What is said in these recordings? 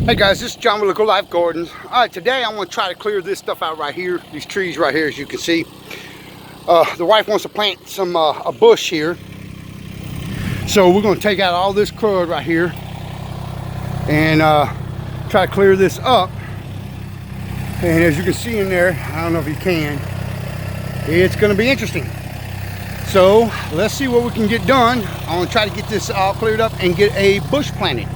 Hey guys, this is John with Local Life Gardens. Alright, today I'm going to try to clear this stuff out right here. These trees right here, as you can see. The wife wants to plant some a bush here. So we're going to take out all this crud right here and try to clear this up. And as you can see in there, I don't know if you can, it's going to be interesting. So let's see what we can get done. I'm going to try to get this all cleared up and get a bush planted.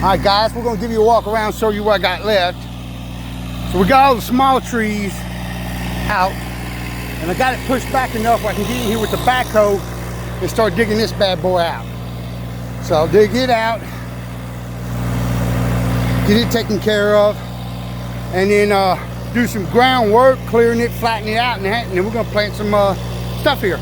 All right, guys, we're gonna give you a walk around, show you what I got left. So we got all the small trees out, and I got it pushed back enough where I can get in here with the backhoe and start digging this bad boy out. So I'll dig it out, get it taken care of, and then do some groundwork, clearing it, flattening it out, and then we're gonna plant some stuff here.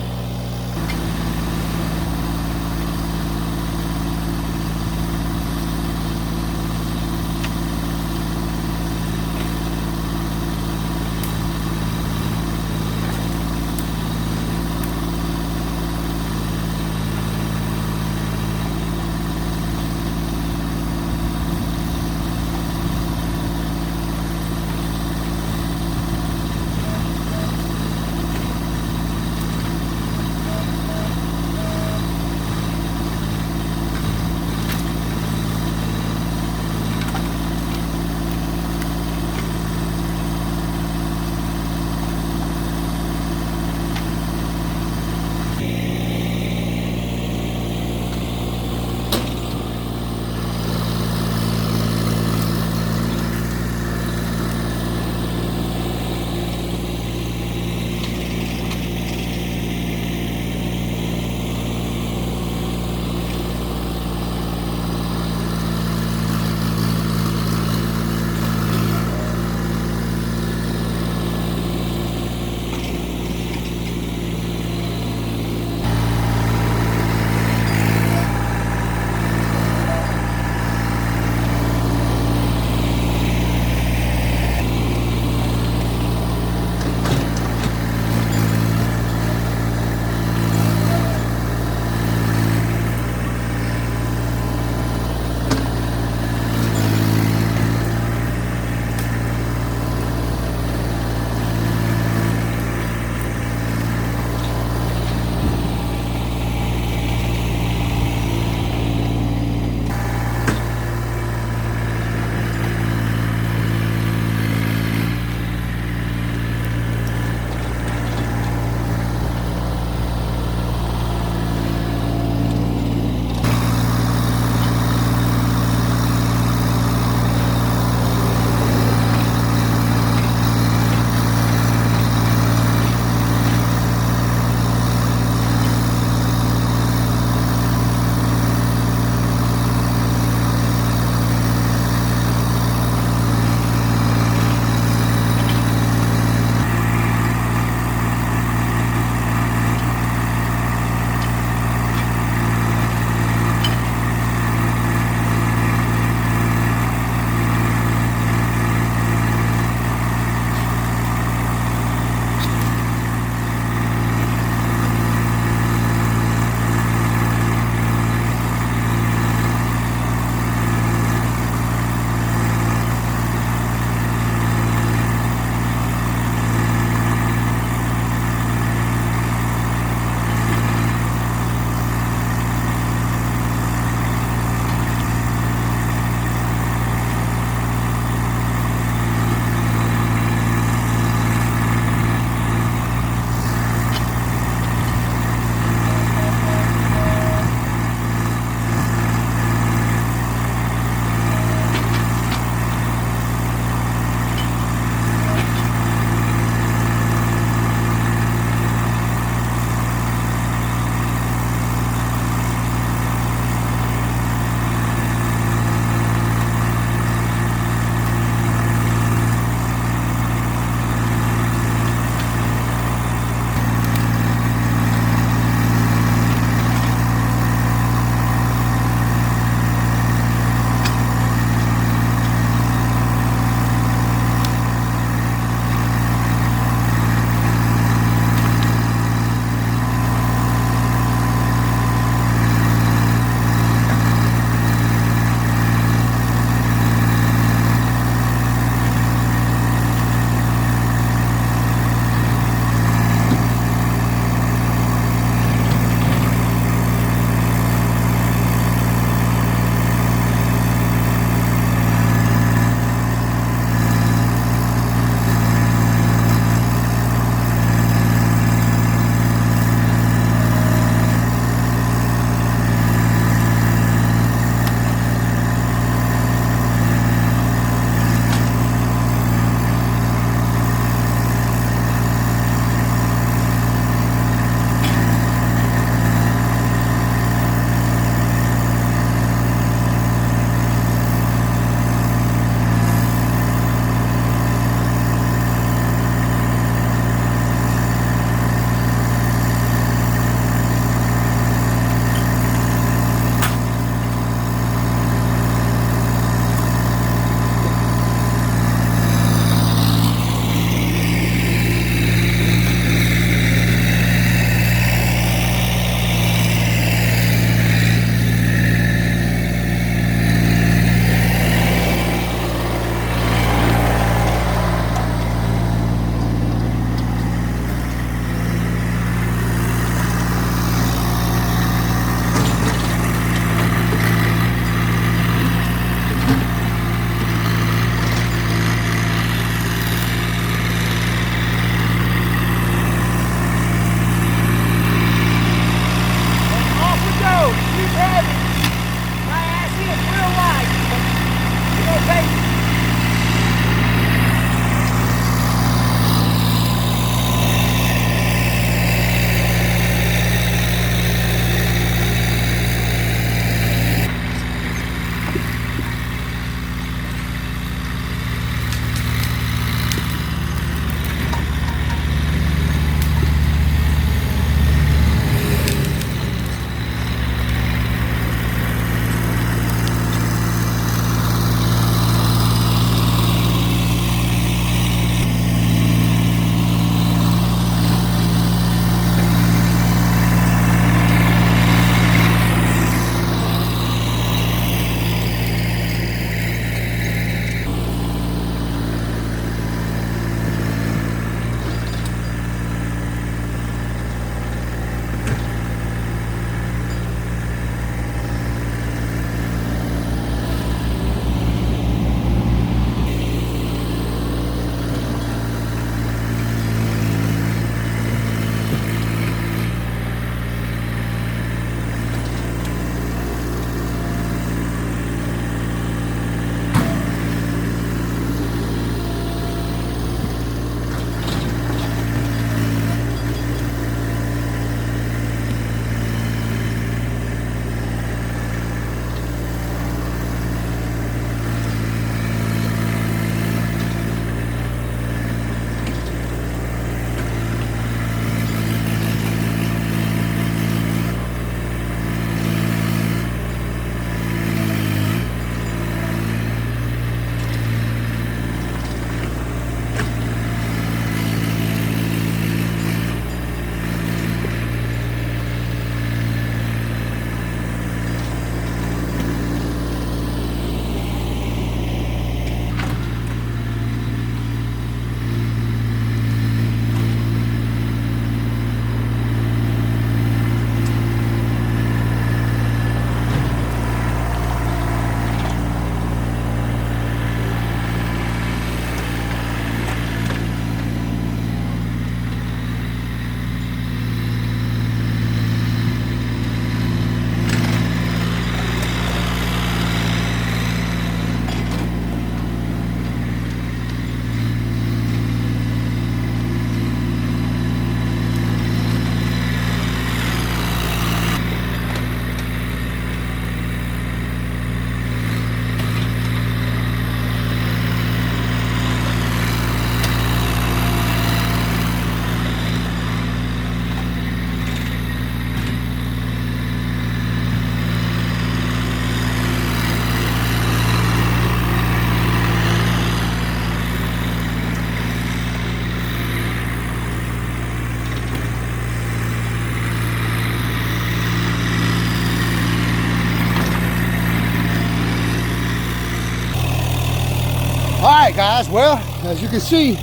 All right, guys, well, as you can see,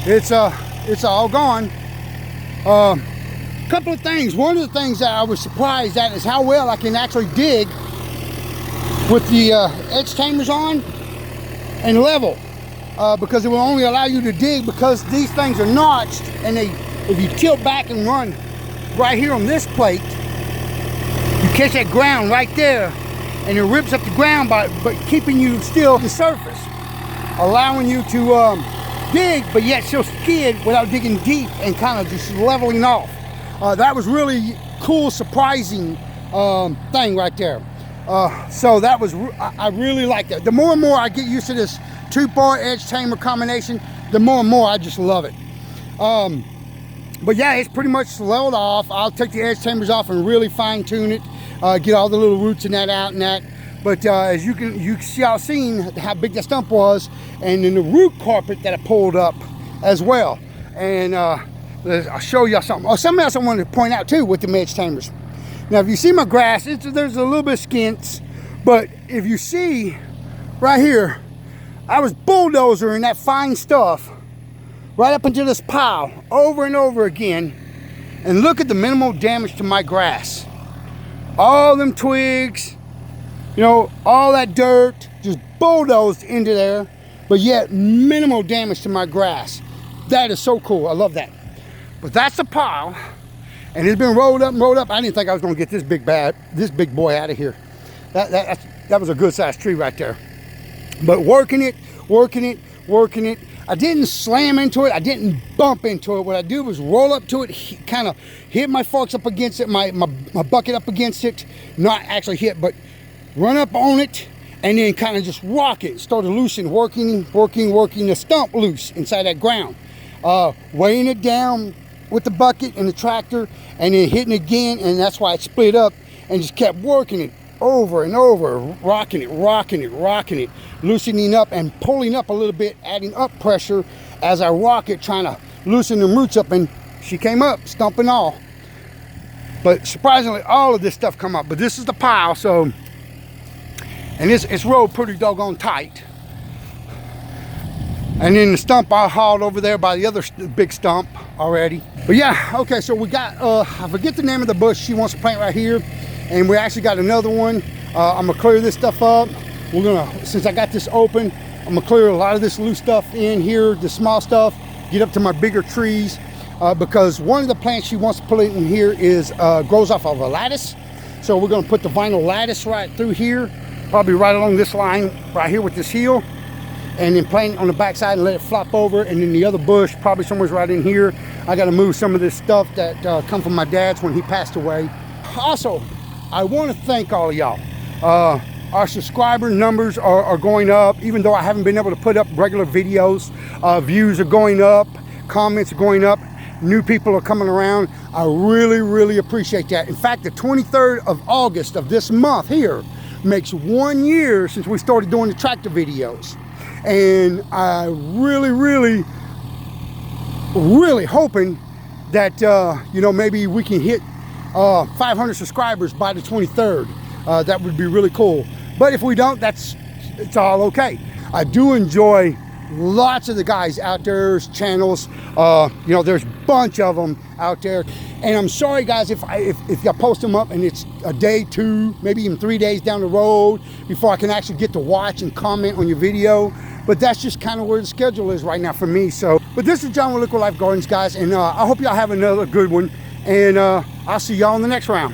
it's all gone. Couple of things. One of the things that I was surprised at is how well I can actually dig with the edge tamers on and level, because it will only allow you to dig because these things are notched, and if you tilt back and run right here on this plate, you catch that ground right there, and it rips up the ground but keeping you still the surface, allowing you to dig but yet still skid without digging deep and kind of just leveling off. That was really cool, surprising thing right there. So that was, I really like that. The more and more I get used to this 2-bar edge tamer combination, the more and more I just love it. But yeah, it's pretty much leveled off. I'll take the edge tamers off and really fine tune it, get all the little roots and that out and that. But as you see, I've seen how big that stump was, and then the root carpet that I pulled up as well. And I'll show y'all something. Oh, something else I wanted to point out too with the edge tamers. Now, if you see my grass, there's a little bit of skints, but if you see right here, I was bulldozering that fine stuff right up into this pile over and over again, and look at the minimal damage to my grass. All them twigs, you know, all that dirt just bulldozed into there, but yet minimal damage to my grass. That is so cool. I love that. But that's the pile, and it's been rolled up and rolled up. I didn't think I was going to get this big boy out of here. That was a good sized tree right there. But working it. I didn't slam into it. I didn't bump into it. What I do was roll up to it, kind of hit my forks up against it, my bucket up against it. Not actually hit, but run up on it, and then kind of just rock it. Started loosening, working the stump loose inside that ground. Weighing it down with the bucket and the tractor, and then hitting it again, and that's why it split up, and just kept working it over and over, rocking it, loosening up and pulling up a little bit, adding up pressure as I rock it, trying to loosen the roots up, and she came up, stump and all. But surprisingly, all of this stuff come up. But this is the pile, so, and it's rolled pretty doggone tight. And then the stump I hauled over there by the other big stump already. But yeah, okay, so we got, I forget the name of the bush she wants to plant right here. And we actually got another one. I'm gonna clear this stuff up. We're gonna, since I got this open, I'm gonna clear a lot of this loose stuff in here, the small stuff, get up to my bigger trees, because one of the plants she wants to put in here is grows off of a lattice. So we're gonna put the vinyl lattice right through here, probably right along this line right here with this heel, and then plant it on the backside and let it flop over. And then the other bush, probably somewhere right in here. I gotta move some of this stuff that come from my dad's when he passed away. Also, I want to thank all of y'all. Our subscriber numbers are going up, even though I haven't been able to put up regular videos. Views are going up, comments are going up, new people are coming around. I really appreciate that. In fact, the 23rd of August of this month here makes 1 year since we started doing the tractor videos. And I really hoping that, you know, maybe we can hit 500 subscribers by the 23rd. That would be really cool. But if we don't, it's all okay. I do enjoy lots of the guys out there's channels. You know, there's a bunch of them out there. And I'm sorry guys if I post them up and it's a day, 2, maybe even 3 days down the road before I can actually get to watch and comment on your video. But that's just kind of where the schedule is right now for me. So, but this is John with Liquid Life Gardens, guys, and I hope y'all have another good one. And I'll see y'all in the next round.